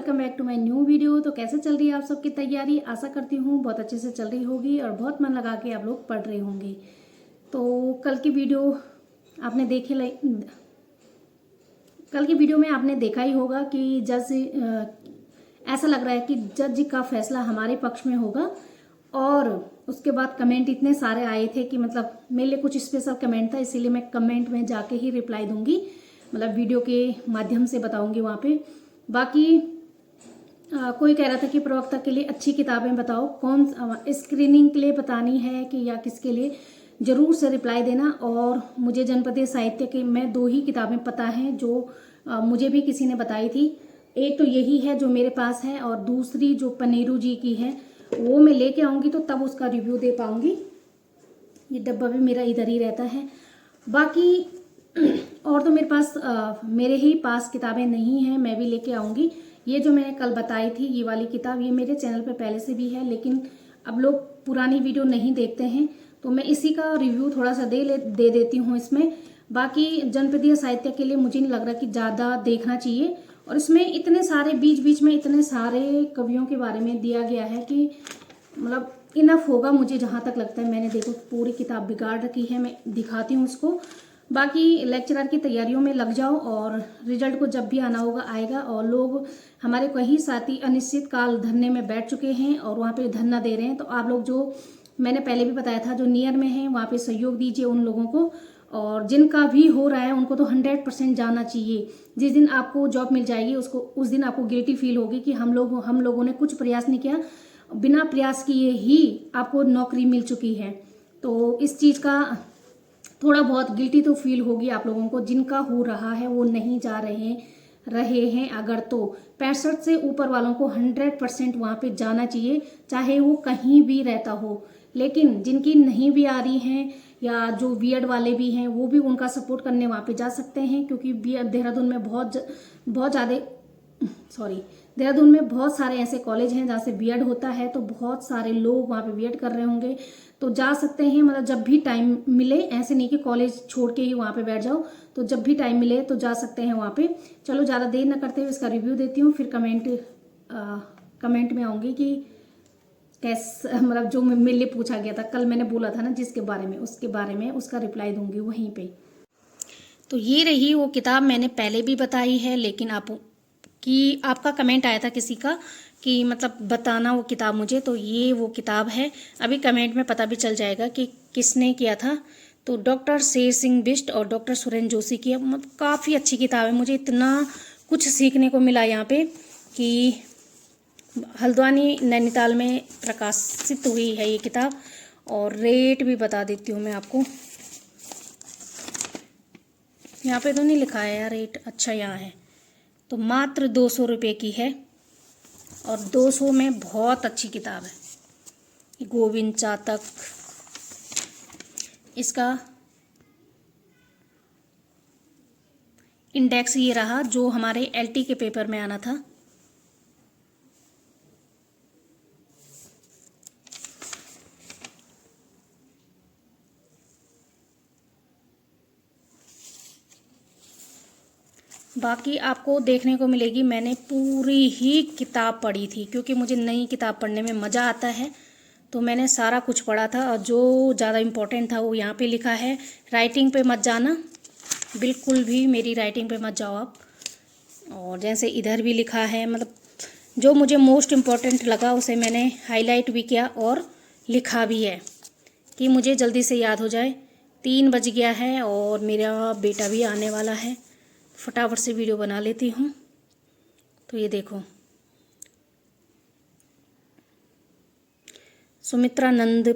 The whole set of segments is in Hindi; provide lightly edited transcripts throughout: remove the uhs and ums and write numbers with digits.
Welcome back to my new video. तो कैसे चल रही है आप सबकी तैयारी? आशा करती हूँ बहुत अच्छे से चल रही होगी और बहुत मन लगा के आप लोग पढ़ रहे होंगे। तो कल की वीडियो में आपने देखा ही होगा कि ऐसा लग रहा है कि जज का फैसला हमारे पक्ष में होगा। और उसके बाद कमेंट इतने सारे आए थे कि मतलब मेरे लिए कुछ स्पेशल कमेंट था, इसीलिए मैं कमेंट में जाके ही रिप्लाई दूंगी, मतलब वीडियो के माध्यम से बताऊंगी वहाँ पे। बाकी कोई कह रहा था कि प्रवक्ता के लिए अच्छी किताबें बताओ, कौन स्क्रीनिंग के लिए बतानी है कि या किसके लिए, ज़रूर से रिप्लाई देना। और मुझे जनपदीय साहित्य की मैं 2 ही किताबें पता हैं जो मुझे भी किसी ने बताई थी। एक तो यही है जो मेरे पास है और दूसरी जो पनेरू जी की है वो मैं लेके आऊँगी तो तब उसका रिव्यू दे पाऊँगी। ये डब्बा भी मेरा इधर ही रहता है। बाकी और तो मेरे पास मेरे ही पास किताबें नहीं हैं, मैं भी लेके आऊँगी। ये जो मैंने कल बताई थी ये वाली किताब, ये मेरे चैनल पे पहले से भी है, लेकिन अब लोग पुरानी वीडियो नहीं देखते हैं तो मैं इसी का रिव्यू थोड़ा सा दे देती हूँ इसमें। बाकी जनपदीय साहित्य के लिए मुझे नहीं लग रहा कि ज़्यादा देखना चाहिए, और इसमें इतने सारे बीच बीच में इतने सारे कवियों के बारे में दिया गया है कि मतलब इनफ होगा मुझे जहाँ तक लगता है। मैंने देखो पूरी किताब बिगाड़ रखी है, मैं दिखाती हूँ उसको। बाकी लेक्चरर की तैयारियों में लग जाओ और रिजल्ट को जब भी आना होगा आएगा। और लोग हमारे कई साथी अनिश्चित काल धरने में बैठ चुके हैं और वहाँ पे धरना दे रहे हैं। तो आप लोग जो मैंने पहले भी बताया था जो नियर में हैं वहाँ पे सहयोग दीजिए उन लोगों को, और जिनका भी हो रहा है उनको तो 100% जाना चाहिए। जिस दिन आपको जॉब मिल जाएगी उस दिन आपको गिल्टी फील होगी कि हम लोगों ने कुछ प्रयास नहीं किया, बिना प्रयास किए ही आपको नौकरी मिल चुकी है। तो इस चीज़ का थोड़ा बहुत गिल्टी तो फील होगी आप लोगों को। जिनका हो रहा है वो नहीं जा रहे हैं अगर, तो 65 से ऊपर वालों को 100% वहाँ पे जाना चाहिए, चाहे वो कहीं भी रहता हो। लेकिन जिनकी नहीं भी आ रही हैं या जो बीएड वाले भी हैं वो भी उनका सपोर्ट करने वहाँ पे जा सकते हैं, क्योंकि देहरादून में बहुत ज़्यादा देहरादून में बहुत सारे ऐसे कॉलेज हैं जहाँ से बीएड होता है, तो बहुत सारे लोग वहाँ पे बीएड कर रहे होंगे तो जा सकते हैं। मतलब जब भी टाइम मिले, ऐसे नहीं कि कॉलेज छोड़ के ही वहाँ पे बैठ जाओ, तो जब भी टाइम मिले तो जा सकते हैं वहाँ पे। चलो ज़्यादा देर ना करते हुए इसका रिव्यू देती हूँ, फिर कमेंट में आऊँगी कि कैसे, मतलब जो मेरे लिए पूछा गया था कल मैंने बोला था ना जिसके बारे में, उसके बारे में उसका रिप्लाई दूंगी वहीं पे। तो ये रही वो किताब, मैंने पहले भी बताई है, लेकिन आपका कमेंट आया था किसी का कि मतलब बताना वो किताब मुझे, तो ये वो किताब है। अभी कमेंट में पता भी चल जाएगा कि किसने किया था। तो डॉक्टर शेर सिंह बिष्ट और डॉक्टर सुरेंद्र जोशी की, मतलब काफ़ी अच्छी किताब है। मुझे इतना कुछ सीखने को मिला यहाँ पे कि हल्द्वानी नैनीताल में प्रकाशित हुई है ये किताब। और रेट भी बता देती हूँ मैं आपको, यहाँ पे तो नहीं लिखा है यार रेट, अच्छा यहाँ है। तो मात्र 200 रुपये की है और 200 में बहुत अच्छी किताब है। गोविंद चातक, इसका इंडेक्स ये रहा जो हमारे एलटी के पेपर में आना था। बाकी आपको देखने को मिलेगी, मैंने पूरी ही किताब पढ़ी थी क्योंकि मुझे नई किताब पढ़ने में मज़ा आता है, तो मैंने सारा कुछ पढ़ा था। और जो ज़्यादा इम्पोर्टेंट था वो यहाँ पे लिखा है। राइटिंग पे मत जाना, बिल्कुल भी मेरी राइटिंग पे मत जाओ आप। और जैसे इधर भी लिखा है, मतलब जो मुझे मोस्ट इम्पॉर्टेंट लगा उसे मैंने हाईलाइट भी किया और लिखा भी है कि मुझे जल्दी से याद हो जाए। 3 बज गया है और मेरा बेटा भी आने वाला है, फटाफट से वीडियो बना लेती हूँ। तो ये देखो, सुमित्रानंद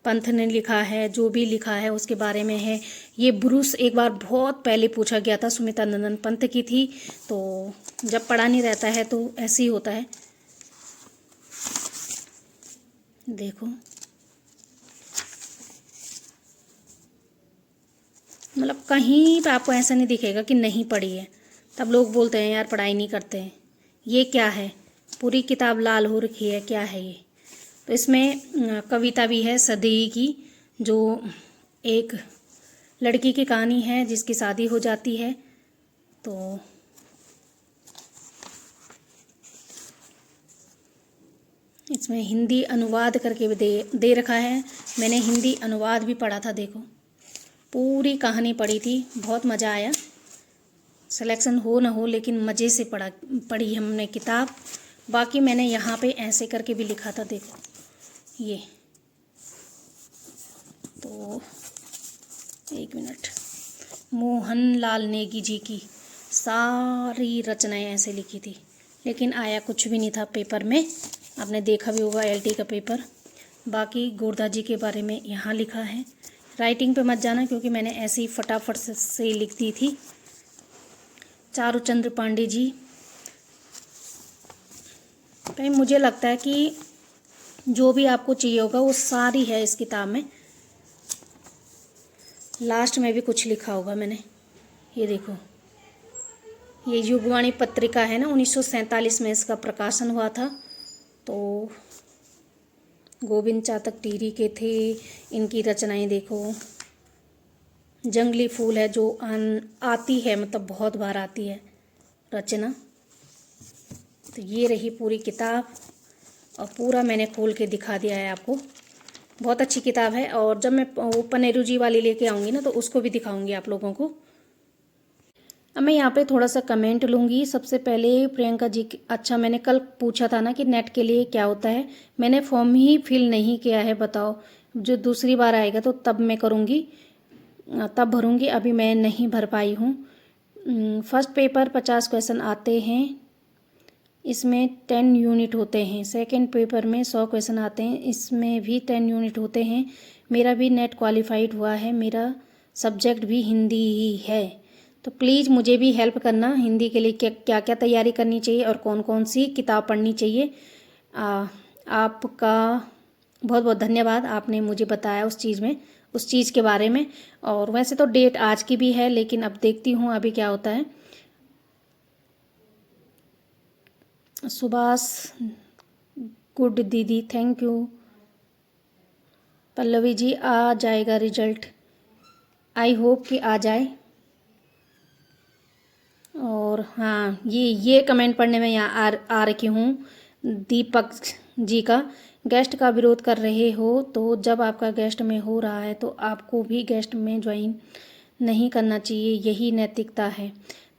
पंथ ने लिखा है, जो भी लिखा है उसके बारे में है। ये ब्रूस एक बार बहुत पहले पूछा गया था, सुमित्रानंद पंथ की थी। तो जब पढ़ा नहीं रहता है तो ऐसे ही होता है। देखो मतलब कहीं पे आपको ऐसा नहीं दिखेगा कि नहीं पढ़ी है। तब लोग बोलते हैं यार पढ़ाई नहीं करते हैं। ये क्या है, पूरी किताब लाल हो रखी है, क्या है ये? तो इसमें कविता भी है सदी की, जो एक लड़की की कहानी है जिसकी शादी हो जाती है। तो इसमें हिंदी अनुवाद करके भी दे रखा है। मैंने हिंदी अनुवाद भी पढ़ा था, देखो पूरी कहानी पढ़ी थी, बहुत मज़ा आया। सिलेक्शन हो ना हो लेकिन मज़े से पढ़ी हमने किताब। बाकी मैंने यहाँ पे ऐसे करके भी लिखा था, देखो ये तो 1 मिनट। मोहनलाल नेगी जी की सारी रचनाएं ऐसे लिखी थी, लेकिन आया कुछ भी नहीं था पेपर में। आपने देखा भी होगा LT का पेपर। बाकी गोरधा जी के बारे में यहाँ लिखा है। राइटिंग पे मत जाना क्योंकि मैंने ऐसे ही फटाफट से लिख दी थी। चारूचंद्र पांडे जी, भाई मुझे लगता है कि जो भी आपको चाहिए होगा वो सारी है इस किताब में। लास्ट में भी कुछ लिखा होगा मैंने, ये देखो, ये युगवाणी पत्रिका है ना, 1947 में इसका प्रकाशन हुआ था। तो गोविंद चातक टिहरी के थे, इनकी रचनाएं देखो। जंगली फूल है जो आती है, मतलब बहुत बार आती है रचना। तो ये रही पूरी किताब और पूरा मैंने खोल के दिखा दिया है आपको। बहुत अच्छी किताब है और जब मैं वो पनेरू जी वाली लेके आऊँगी ना तो उसको भी दिखाऊंगी आप लोगों को। अब मैं यहाँ पे थोड़ा सा कमेंट लूँगी। सबसे पहले प्रियंका जी, अच्छा मैंने कल पूछा था ना कि नेट के लिए क्या होता है, मैंने फॉर्म ही फिल नहीं किया है, बताओ। जो दूसरी बार आएगा तो तब मैं करूँगी, तब भरूँगी, अभी मैं नहीं भर पाई हूँ। फर्स्ट पेपर 50 क्वेश्चन आते हैं, इसमें 10 यूनिट होते हैं। सेकंड पेपर में 100 क्वेश्चन आते हैं, इसमें भी 10 यूनिट होते हैं। मेरा भी नेट क्वालिफाइड हुआ है, मेरा सब्जेक्ट भी हिंदी ही है। तो प्लीज़ मुझे भी हेल्प करना, हिंदी के लिए क्या क्या तैयारी करनी चाहिए और कौन कौन सी किताब पढ़नी चाहिए। आपका बहुत बहुत धन्यवाद, आपने मुझे बताया उस चीज़ के बारे में। और वैसे तो डेट आज की भी है, लेकिन अब देखती हूँ अभी क्या होता है। सुभाष गुड दीदी, थैंक यू। पल्लवी जी, आ जाएगा रिजल्ट, आई होप कि आ जाए। और हाँ, ये कमेंट पढ़ने में यहाँ आ रखी हूँ। दीपक जी का, गेस्ट का विरोध कर रहे हो तो जब आपका गेस्ट में हो रहा है तो आपको भी गेस्ट में ज्वाइन नहीं करना चाहिए, यही नैतिकता है।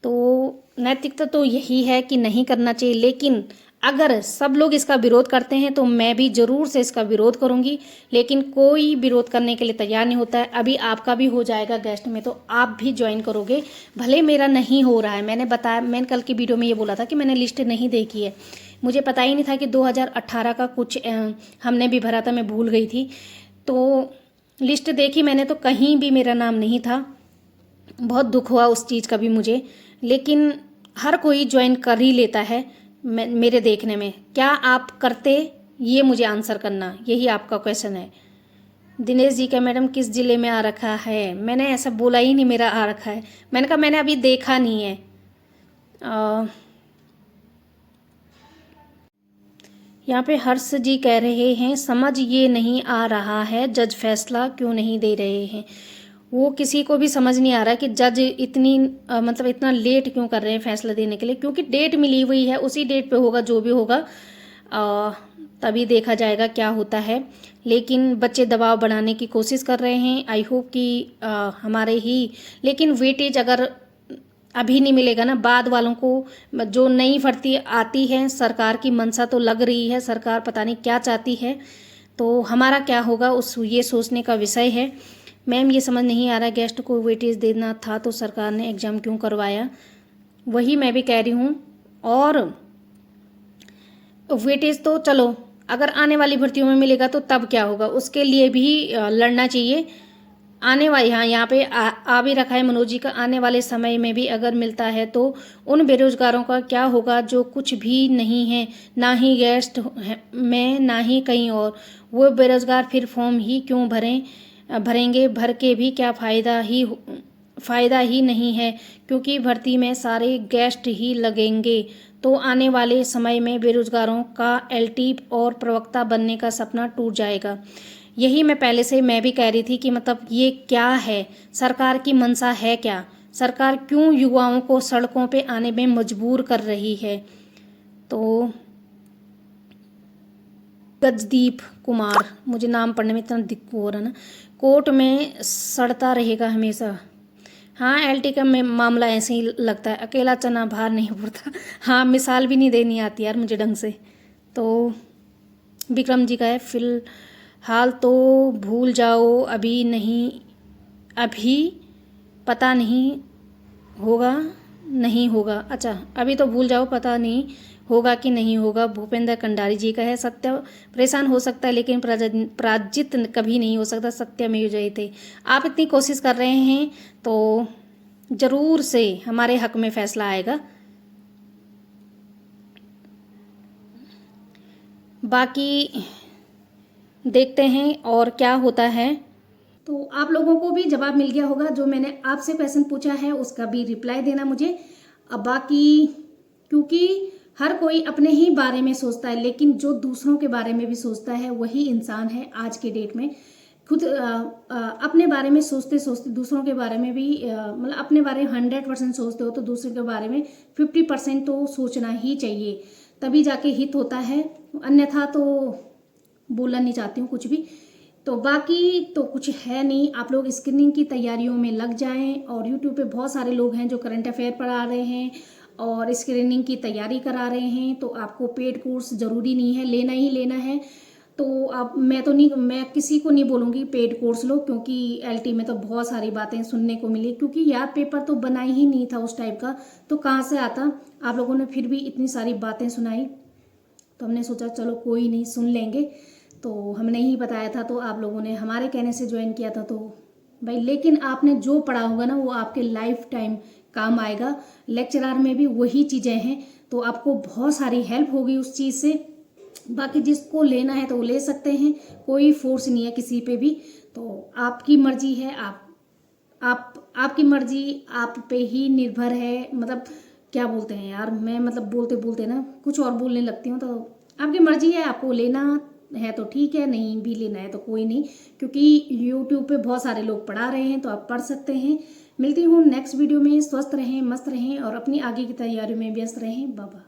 तो नैतिकता तो यही है कि नहीं करना चाहिए, लेकिन अगर सब लोग इसका विरोध करते हैं तो मैं भी ज़रूर से इसका विरोध करूंगी। लेकिन कोई विरोध करने के लिए तैयार नहीं होता है। अभी आपका भी हो जाएगा गेस्ट में तो आप भी ज्वाइन करोगे, भले मेरा नहीं हो रहा है। मैंने कल की वीडियो में ये बोला था कि मैंने लिस्ट नहीं देखी है, मुझे पता ही नहीं था कि 2018 का कुछ हमने भी भरा था, मैं भूल गई थी। तो लिस्ट देखी मैंने तो कहीं भी मेरा नाम नहीं था, बहुत दुख हुआ उस चीज़ का भी मुझे। लेकिन हर कोई ज्वाइन कर ही लेता है। मेरे देखने में क्या आप करते, ये मुझे आंसर करना, यही आपका क्वेश्चन है। दिनेश जी का मैडम किस ज़िले में आ रखा है, मैंने ऐसा बोला ही नहीं मेरा आ रखा है, मैंने कहा मैंने अभी देखा नहीं है। यहाँ पे हर्ष जी कह रहे हैं समझ ये नहीं आ रहा है जज फैसला क्यों नहीं दे रहे हैं। वो किसी को भी समझ नहीं आ रहा कि जज मतलब इतना लेट क्यों कर रहे हैं फैसला देने के लिए, क्योंकि डेट मिली हुई है, उसी डेट पे होगा जो भी होगा, तभी देखा जाएगा क्या होता है। लेकिन बच्चे दबाव बढ़ाने की कोशिश कर रहे हैं, आई होप कि हमारे ही, लेकिन वेटेज अगर अभी नहीं मिलेगा ना, बाद वालों को जो नई भर्ती आती है, सरकार की मंशा तो लग रही है, सरकार पता नहीं क्या चाहती है, तो हमारा क्या होगा ये सोचने का विषय है। मैम ये समझ नहीं आ रहा, गेस्ट को वेटेज देना था तो सरकार ने एग्ज़ाम क्यों करवाया, वही मैं भी कह रही हूँ। और वेटेज तो चलो अगर आने वाली भर्तियों में मिलेगा तो तब क्या होगा, उसके लिए भी लड़ना चाहिए। आने वाले यहाँ पे आ भी रखा है मनोज जी का, आने वाले समय में भी अगर मिलता है तो उन बेरोजगारों का क्या होगा जो कुछ भी नहीं है, ना ही गेस्ट में ना ही कहीं और, वो बेरोजगार फिर फॉर्म ही क्यों भरेंगे, भर के भी क्या फ़ायदा ही नहीं है, क्योंकि भर्ती में सारे गेस्ट ही लगेंगे। तो आने वाले समय में बेरोजगारों का LT और प्रवक्ता बनने का सपना टूट जाएगा। यही मैं भी कह रही थी कि मतलब ये क्या है, सरकार की मंशा है क्या, सरकार क्यों युवाओं को सड़कों पे आने में मजबूर कर रही है। तो गजदीप कुमार, मुझे नाम पढ़ने में इतना दिक्कत हो रहा ना। कोर्ट में सड़ता रहेगा हमेशा। हाँ, एलटी का मामला ऐसे ही लगता है, अकेला चना बाहर नहीं उड़ता। हाँ, मिसाल भी नहीं देनी आती यार मुझे ढंग से। तो विक्रम जी का है, फिलहाल तो भूल जाओ, अभी नहीं, अभी पता नहीं होगा, नहीं होगा। अच्छा, अभी तो भूल जाओ, पता नहीं होगा कि नहीं होगा। भूपेंद्र कंडारी जी का है, सत्य परेशान हो सकता है लेकिन पराजित कभी नहीं हो सकता, सत्यमेव जयते। आप इतनी कोशिश कर रहे हैं तो जरूर से हमारे हक में फैसला आएगा। बाकी देखते हैं और क्या होता है। तो आप लोगों को भी जवाब मिल गया होगा, जो मैंने आपसे क्वेश्चन पूछा है उसका भी रिप्लाई देना मुझे। अब बाकी, क्योंकि हर कोई अपने ही बारे में सोचता है, लेकिन जो दूसरों के बारे में भी सोचता है वही इंसान है आज के डेट में। खुद अपने बारे में सोचते सोचते दूसरों के बारे में भी मतलब अपने बारे में 100% सोचते हो तो दूसरे के बारे में 50% तो सोचना ही चाहिए, तभी जाके हित होता है। अन्यथा तो बोलना नहीं चाहती हूँ कुछ भी। तो बाकी तो कुछ है नहीं, आप लोग स्क्रीनिंग की तैयारियों में लग जाएं। और यूट्यूब पे बहुत सारे लोग हैं जो करंट अफेयर पढ़ा रहे हैं और स्क्रीनिंग की तैयारी करा रहे हैं। तो आपको पेड कोर्स ज़रूरी नहीं है, लेना ही लेना है। तो अब मैं किसी को नहीं बोलूँगी पेड कोर्स लो, क्योंकि एलटी में तो बहुत सारी बातें सुनने को मिली। क्योंकि यार पेपर तो बना ही नहीं था उस टाइप का, तो कहाँ से आता। आप लोगों ने फिर भी इतनी सारी बातें सुनाई, तो हमने सोचा चलो कोई नहीं, सुन लेंगे। तो हमने ही बताया था तो आप लोगों ने हमारे कहने से ज्वाइन किया था। तो भाई, लेकिन आपने जो पढ़ा होगा ना वो आपके लाइफ टाइम काम आएगा। लेक्चरार में भी वही चीज़ें हैं, तो आपको बहुत सारी हेल्प होगी उस चीज़ से। बाकी जिसको लेना है तो वो ले सकते हैं, कोई फोर्स नहीं है किसी पे भी। तो आपकी मर्जी है, आपकी मर्जी आप पे ही निर्भर है। मतलब क्या बोलते हैं यार, मैं मतलब बोलते बोलते ना कुछ और बोलने लगती हूँ। तो आपकी मर्जी है, आपको लेना है तो ठीक है, नहीं भी लेना है तो कोई नहीं, क्योंकि यूट्यूब पे बहुत सारे लोग पढ़ा रहे हैं तो आप पढ़ सकते हैं। मिलती हूँ नेक्स्ट वीडियो में। स्वस्थ रहें, मस्त रहें और अपनी आगे की तैयारी में व्यस्त रहें। बाबा।